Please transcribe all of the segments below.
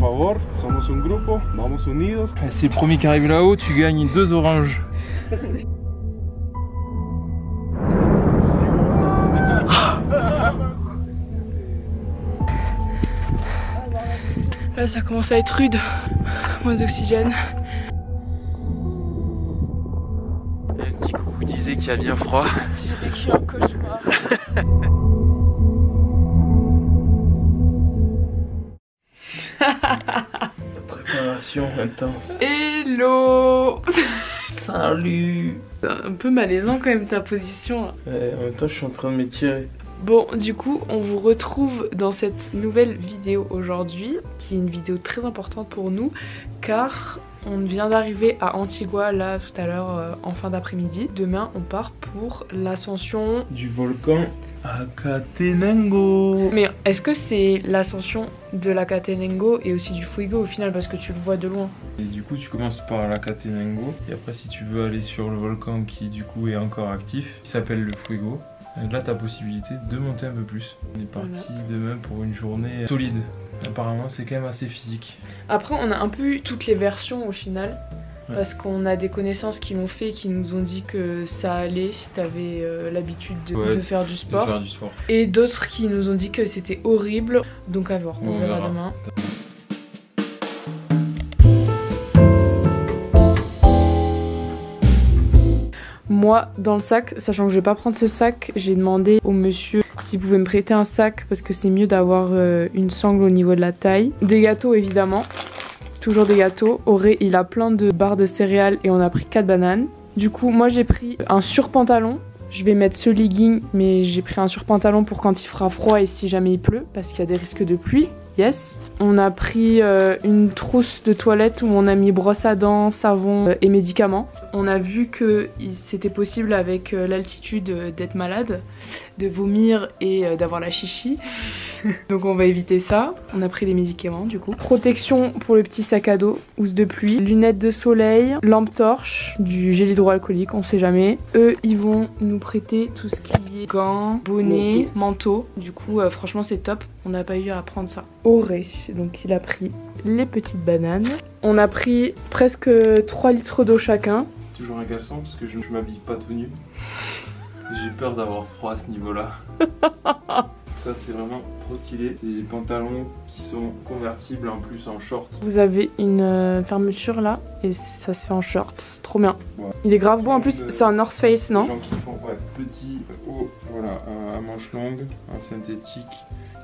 favor, somos un grupo, vamos unidos. C'est le premier qui arrive là-haut, tu gagnes 2 oranges. Là ça commence à être rude, moins d'oxygène. Un petit coucou disait qu'il y a bien froid. J'ai vécu un cauchemar. Préparation intense. Hello. Salut. C'est un peu malaisant quand même ta position. Ouais, en même temps je suis en train de m'étirer. Bon, du coup, on vous retrouve dans cette nouvelle vidéo aujourd'hui, qui est une vidéo très importante pour nous, car on vient d'arriver à Antigua, là, tout à l'heure, en fin d'après-midi. Demain, on part pour l'ascension Du volcan Acatenango. Mais est-ce que c'est l'ascension de l'Acatenango et aussi du Fuego au final, parce que tu le vois de loin? Et du coup tu commences par l'Acatenango, et après si tu veux aller sur le volcan qui du coup est encore actif, qui s'appelle le Fuego, là tu as possibilité de monter un peu plus. On est parti demain pour une journée solide. Apparemment c'est quand même assez physique. Après on a un peu eu toutes les versions au final. Ouais. Parce qu'on a des connaissances qui l'ont fait, qui nous ont dit que ça allait si t'avais l'habitude de faire du sport. Et d'autres qui nous ont dit que c'était horrible. Donc à voir, on verra demain. Moi, dans le sac, sachant que je vais pas prendre ce sac, j'ai demandé au monsieur s'il pouvait me prêter un sac parce que c'est mieux d'avoir une sangle au niveau de la taille. Des gâteaux évidemment. Toujours des gâteaux. Auré, il a plein de barres de céréales et on a pris 4 bananes. Du coup, moi j'ai pris un surpantalon. Je vais mettre ce legging, mais j'ai pris un surpantalon pour quand il fera froid et si jamais il pleut, parce qu'il y a des risques de pluie. Yes. On a pris une trousse de toilette où on a mis brosse à dents, savon et médicaments. On a vu que c'était possible avec l'altitude d'être malade, de vomir et d'avoir la chichi. Donc on va éviter ça. On a pris des médicaments du coup. Protection pour le petit sac à dos, housse de pluie, lunettes de soleil, lampe torche, du gel hydroalcoolique, on sait jamais. Eux ils vont nous prêter tout ce qui est gants, bonnets, manteau. Du coup franchement c'est top. On n'a pas eu à prendre ça. Auré, donc il a pris les petites bananes. On a pris presque 3 litres d'eau chacun. Toujours un caleçon parce que je m'habille pas tout nu. J'ai peur d'avoir froid à ce niveau-là. Ça c'est vraiment trop stylé. C'est des pantalons qui sont convertibles en plus en short. Vous avez une fermeture là et ça se fait en short. Trop bien. Ouais. Il est grave beau en plus. C'est un North Face, non? Les gens qui font petit haut, voilà, à manches longues, en synthétique,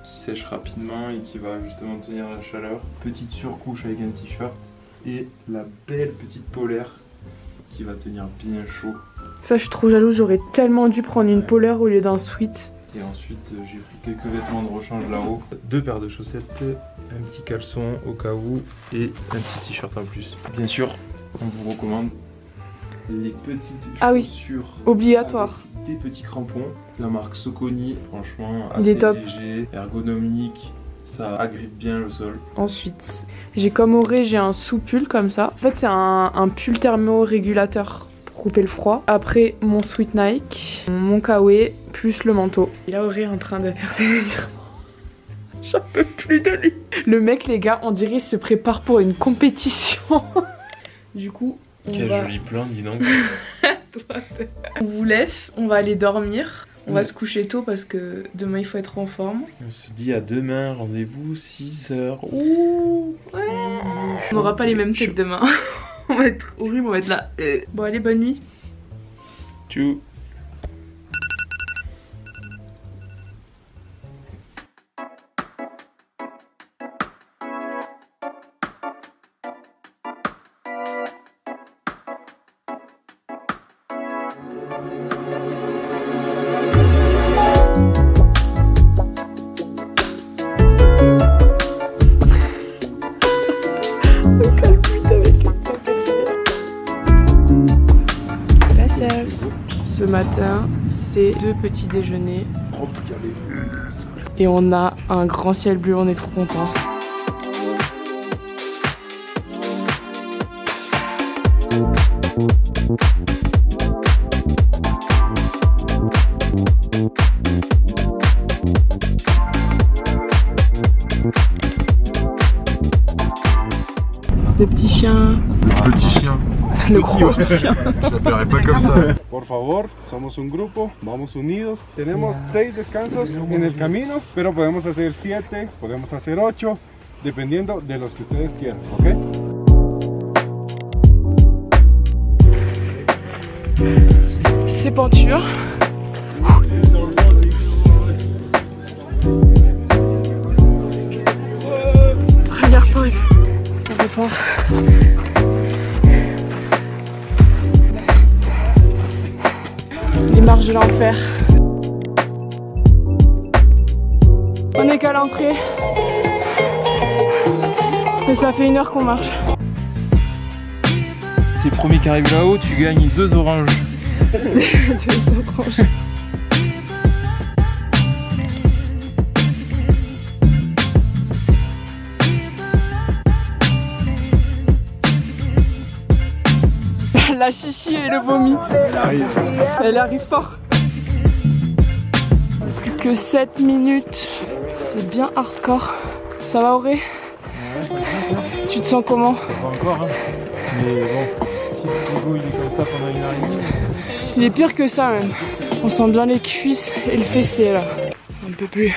qui sèche rapidement et qui va justement tenir la chaleur. Petite surcouche avec un t-shirt et la belle petite polaire qui va tenir bien chaud. Ça je suis trop jalouse, j'aurais tellement dû prendre une polaire au lieu d'un sweat. Et ensuite j'ai pris quelques vêtements de rechange là-haut. 2 paires de chaussettes, un petit caleçon au cas où et un petit t-shirt en plus. Bien sûr, on vous recommande les petites chaussures obligatoires. Des petits crampons, la marque Soconi, franchement assez léger, ergonomique. Ça agrippe bien le sol. Ensuite, j'ai comme Auré, j'ai un sous-pull comme ça. En fait, c'est un pull thermorégulateur pour couper le froid. Après, mon sweat Nike, mon kawaii, plus le manteau. Et là, Auré est en train de faire des étirements. J'en peux plus de lui. Le mec, les gars, on dirait il se prépare pour une compétition. Du coup, quel joli plan, dis donc. On vous laisse, on va aller dormir. On va se coucher tôt parce que demain il faut être en forme. On se dit à demain, rendez-vous 6h. Ouh, ouais. On n'aura pas les mêmes têtes demain. On va être horrible, on va être là. Bon allez, bonne nuit. Tchou. Ce matin, c'est 2 petits déjeuners. Et on a un grand ciel bleu, on est trop contents. Le petit chien. Le petit chien. Le gros chien. Je l'appellerai pas comme ça. Por favor, somos un grupo, vamos unidos. Tenemos 6 descansos en el camino, pero podemos hacer 7, podemos hacer 8, dependiendo de los que ustedes quieran, ¿ok? C'est penture. Première pause. Ça repart. Les marches de l'enfer. On est qu'à l'entrée. Et ça fait 1 heure qu'on marche. C'est le premier qui arrive là-haut, tu gagnes 2 oranges. 2 oranges. La chichi et le vomi. Elle arrive fort. Que 7 minutes. C'est bien hardcore. Ça va Auré? Tu te sens comment? Pas encore, hein. Mais bon, si le frigo il est comme ça pendant 1 heure et demie. Il est pire que ça même. On sent bien les cuisses et le fessier là. Un peu plus.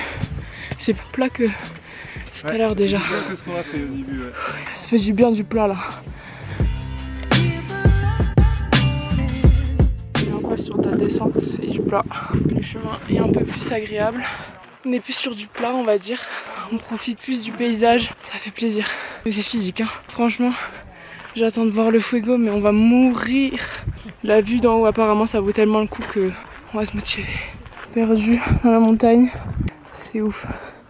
C'est plus plat que tout à l'heure déjà. C'est que ce qu'on a fait au début, ouais. Ça fait du bien du plat là. Et on passe sur de la descente et du plat. Le chemin est un peu plus agréable. On est plus sur du plat on va dire. On profite plus du paysage. Ça fait plaisir. Mais c'est physique hein. Franchement, j'attends de voir le fuego mais on va mourir. La vue d'en haut apparemment ça vaut tellement le coup que on va se motiver. Perdu dans la montagne. C'est ouf.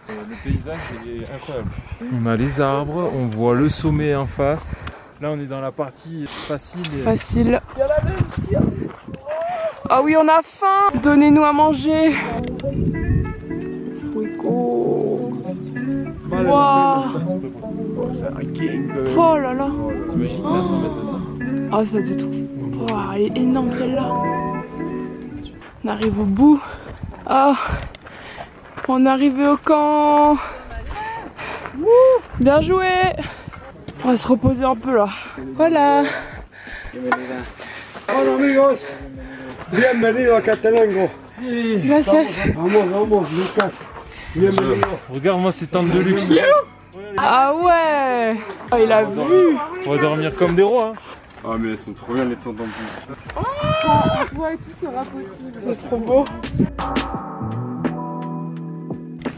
Le paysage il est incroyable. On a les arbres, on voit le sommet en face. Là on est dans la partie facile. Facile. Ah oui on a faim. Donnez-nous à manger. Fuego. Wow. Oh là là. T'imagines à 100 mètres de ça? Ah ça détouffe. Oh, elle est énorme celle-là. On arrive au bout. Ah, on est arrivé au camp. Bien joué. On va se reposer un peu là. Voilà. Hola amigos, bienvenido a Catalango. Gracias. Vamos, vamos, Lucas. Bienvenido. Regarde-moi ces tentes de luxe. Ah ouais. Oh, il a vu. On va dormir comme des rois. Hein. Ah mais elles sont trop bien les tentes en plus. Toi et tout sera possible. C'est trop beau.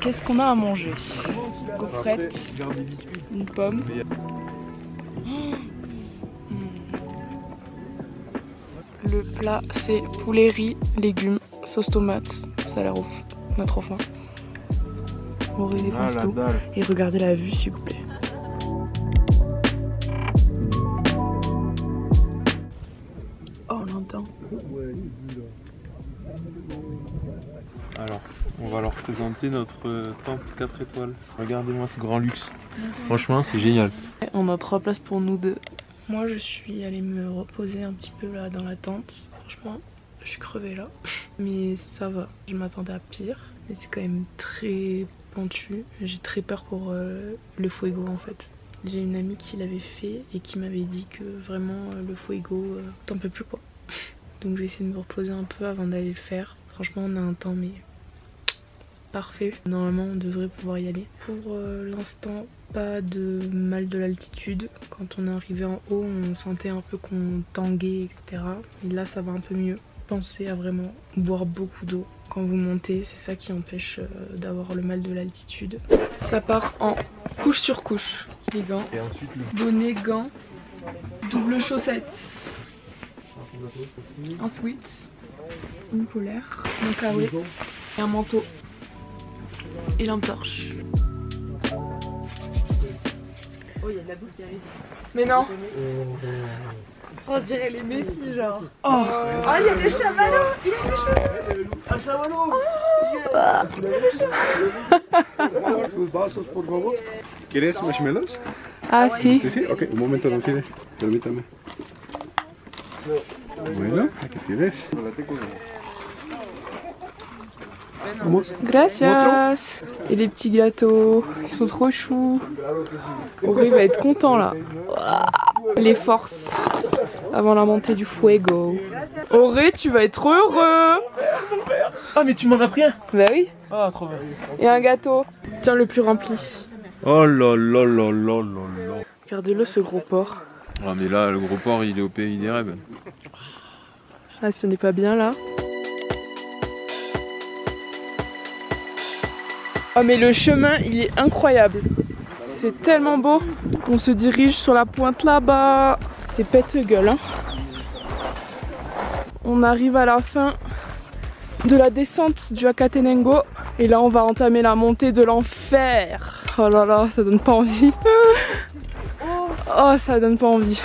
Qu'est-ce qu'on a à manger? Gaufrette, une pomme. Le plat c'est poulet, riz, légumes, sauce tomate. Ça a l'air ouf. On a trop faim. On redéfonce tout. Et regardez la vue s'il vous plaît. Oh on l'entend. Alors, on va leur présenter notre tente 4 étoiles. Regardez-moi ce grand luxe. Franchement, c'est génial. On a 3 places pour nous deux. Moi, je suis allée me reposer un petit peu là dans la tente. Franchement, je suis crevée là. Mais ça va, je m'attendais à pire. Mais c'est quand même très pentu. J'ai très peur pour le fuego en fait. J'ai une amie qui l'avait fait et qui m'avait dit que vraiment le fuego, t'en peux plus quoi. Donc j'ai essayé de me reposer un peu avant d'aller le faire. Franchement, on a un temps mais parfait. Normalement, on devrait pouvoir y aller. Pour l'instant, pas de mal de l'altitude. Quand on est arrivé en haut, on sentait un peu qu'on tanguait, etc. Et là, ça va un peu mieux. Pensez à vraiment boire beaucoup d'eau quand vous montez. C'est ça qui empêche d'avoir le mal de l'altitude. Ça part en couche sur couche. Les gants, Et ensuite, le... bonnet, gants, double chaussettes, un sweat, une polaire, un kawaii et un manteau. Et lampe torche. Oh, il y a de la bouffe qui arrive. Mais non. On dirait les Messi, genre. Oh, il y a des chamallows. Il y a des chamallows. Un chamallow. ¿Quieres marshmallows? Ah, si. Sí, sí, ok, un momento, don Fide, permítame. Bueno, aquí tienes. Gracias. Et les petits gâteaux, ils sont trop choux. Auré va être content là. Les forces avant la montée du fuego. Auré, tu vas être heureux. Ah mais tu m'en as pris un? Bah oui. Ah trop bien. Et un gâteau. Tiens, le plus rempli. Oh là là là là là là. Regardez-le, ce gros porc. Ah mais là, le gros porc, il est au pays des rêves. Ah, ce n'est pas bien là. Oh mais le chemin, il est incroyable. C'est tellement beau. On se dirige sur la pointe là-bas. C'est pète-gueule, hein. On arrive à la fin de la descente du Acatenango. Et là, on va entamer la montée de l'enfer. Oh là là, ça donne pas envie. Oh, ça donne pas envie.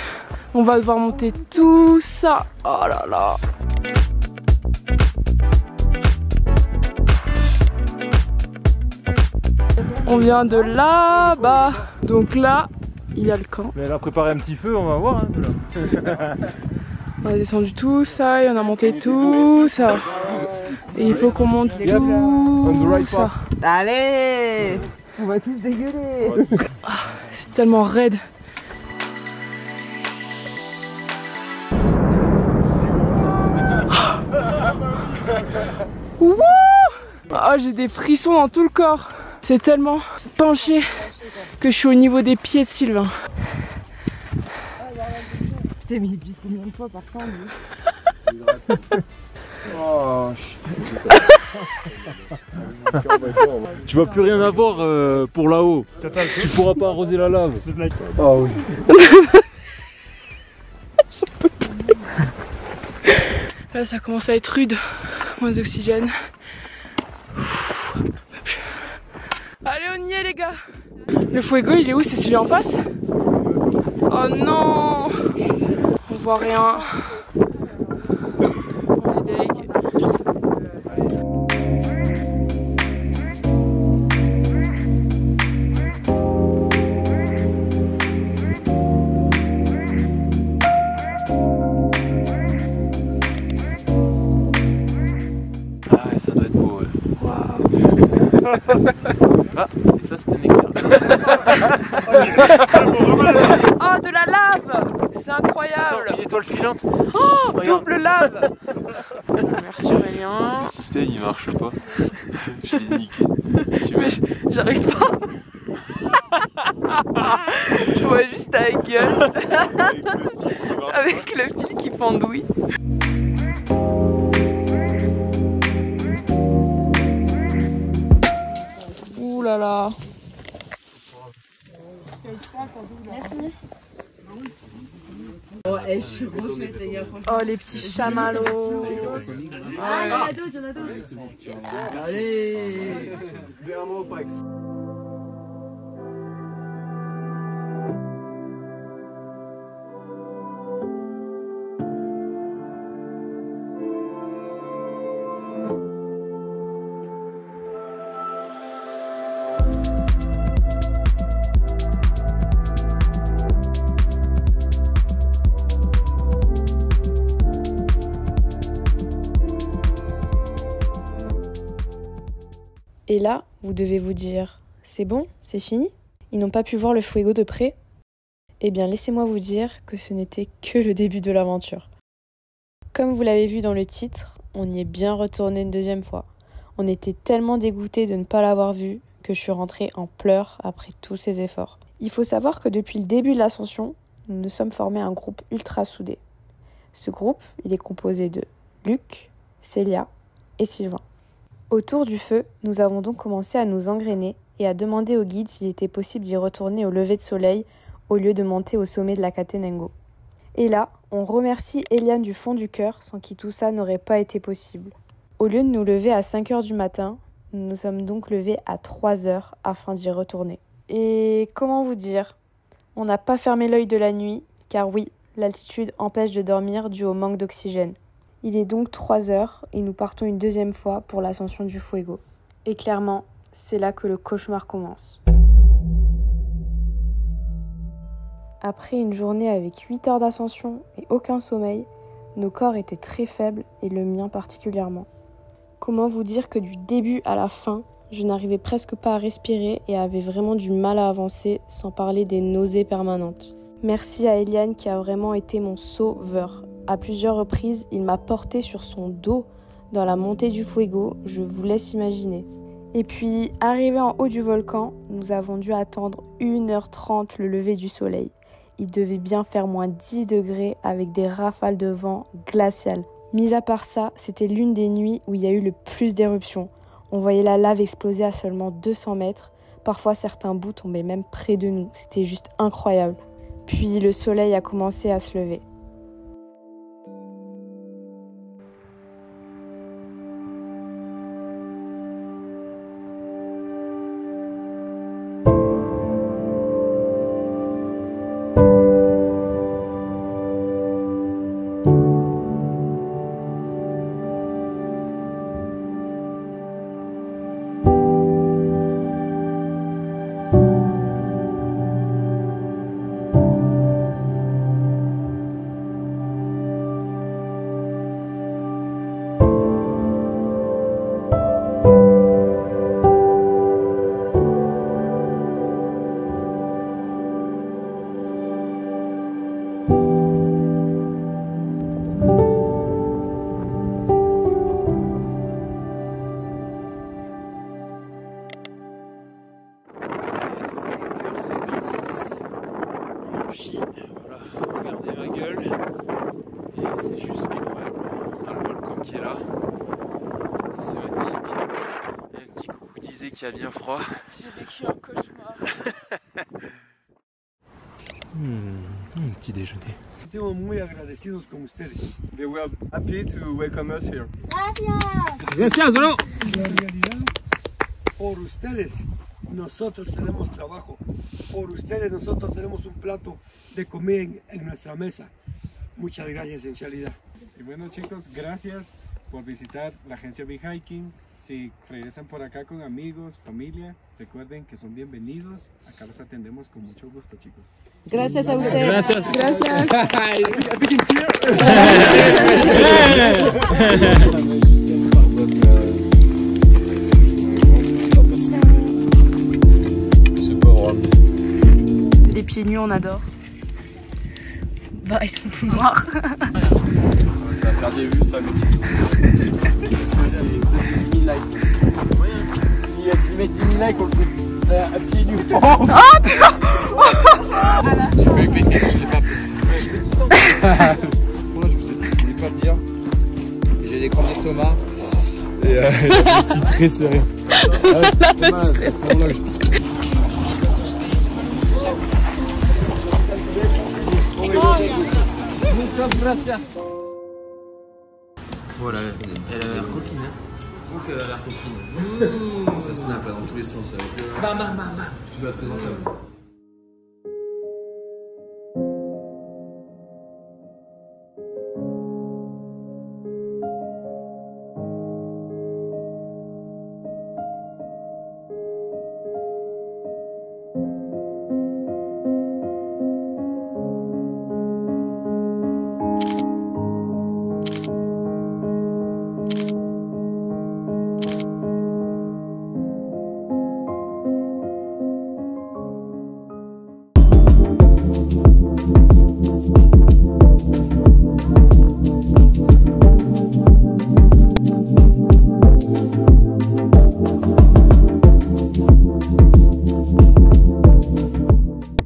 On va devoir monter tout ça. Oh là là. On vient de là-bas. Donc là, il y a le camp. Mais elle a préparé un petit feu, on va voir. Hein, on a descendu tout ça et on a monté tout ça. Et il faut qu'on monte tout ça. Allez, on va tous dégueuler. C'est tellement raide. Wouh! Oh, j'ai des frissons dans tout le corps. C'est tellement penché que je suis au niveau des pieds de Sylvain. Putain, mais il pisse combien de fois par temps lui? Oh, tu vas plus rien avoir pour là-haut. Tu pourras pas arroser la lave. oh oui. Là, ça commence à être rude. Moins d'oxygène. Allez, on y est, les gars. Le fuego, il est où? C'est celui en face? Oh non! On voit rien. On est deg. Ah, ça doit être beau, ouais. Waouh. Ah, et ça, c'était néctar. Oh, de la lave! C'est incroyable! Attends, une étoile filante. Oh, double lave! Merci Aurélien. Le système, il marche pas. Je l'ai niqué. Mais j'arrive pas. Je vois juste ta gueule avec le fil qui pendouille. Ouh là là. Oh, je suis refaite, les gars, franchement. Oh, les petits chamallows. Ah, il y en a d'autres, il y en a d'autres. Allez. Et là, vous devez vous dire, c'est bon, c'est fini? Ils n'ont pas pu voir le fuego de près? Eh bien, laissez-moi vous dire que ce n'était que le début de l'aventure. Comme vous l'avez vu dans le titre, on y est bien retourné une deuxième fois. On était tellement dégoûtés de ne pas l'avoir vu que je suis rentrée en pleurs après tous ces efforts. Il faut savoir que depuis le début de l'ascension, nous nous sommes formés un groupe ultra soudé. Ce groupe, il est composé de Luc, Célia et Sylvain. Autour du feu, nous avons donc commencé à nous engrainer et à demander au guide s'il était possible d'y retourner au lever de soleil au lieu de monter au sommet de l'Acatenango. Et là, on remercie Eliane du fond du cœur, sans qui tout ça n'aurait pas été possible. Au lieu de nous lever à 5h du matin, nous nous sommes donc levés à 3h afin d'y retourner. Et comment vous dire? On n'a pas fermé l'œil de la nuit, car oui, l'altitude empêche de dormir dû au manque d'oxygène. Il est donc 3h et nous partons une deuxième fois pour l'ascension du fuego. Et clairement, c'est là que le cauchemar commence. Après une journée avec 8 heures d'ascension et aucun sommeil, nos corps étaient très faibles et le mien particulièrement. Comment vous dire que du début à la fin, je n'arrivais presque pas à respirer et avais vraiment du mal à avancer, sans parler des nausées permanentes. Merci à Eliane qui a vraiment été mon sauveur. À plusieurs reprises, il m'a porté sur son dos dans la montée du Fuego, je vous laisse imaginer. Et puis, arrivé en haut du volcan, nous avons dû attendre 1h30 le lever du soleil. Il devait bien faire moins 10 degrés avec des rafales de vent glaciales. Mis à part ça, c'était l'une des nuits où il y a eu le plus d'éruptions. On voyait la lave exploser à seulement 200 mètres. Parfois, certains bouts tombaient même près de nous. C'était juste incroyable. Puis le soleil a commencé à se lever. Qui a bien froid. J'ai vécu un cauchemar. Un petit déjeuner. Estamos muy agradecidos con ustedes. They were happy to welcome us here. Gracias, bueno. En realidad, por ustedes nosotros tenemos trabajo. Por ustedes nosotros tenemos un plato de comida en nuestra mesa. Muchas gracias en realidad. Y bueno chicos, gracias por visitar la agencia Big Hiking. Si regresan por acá con amigos, familia, recuerden que son bienvenidos. Acá los atendemos con mucho gusto, chicos. Gracias a ustedes. Gracias. Gracias. Les pieds nus, on adore. Bah, ils sont tout noirs. Ça va faire des vues, ça, mec. C'est 10 000 likes. Si tu mets 10 000 likes, on le fait à pieds nus. Oh putain. Tu peux péter, je l'ai pas fait. Moi, je voulais pas le dire. J'ai des crampes d'estomac. Et la vessie très serrée. La vessie très serrée. Voilà, elle a l'air coquine. Donc elle a l'air coquine. Ça snap là dans tous les sens avec. Bam bam bam bam. Tu vas te présenter.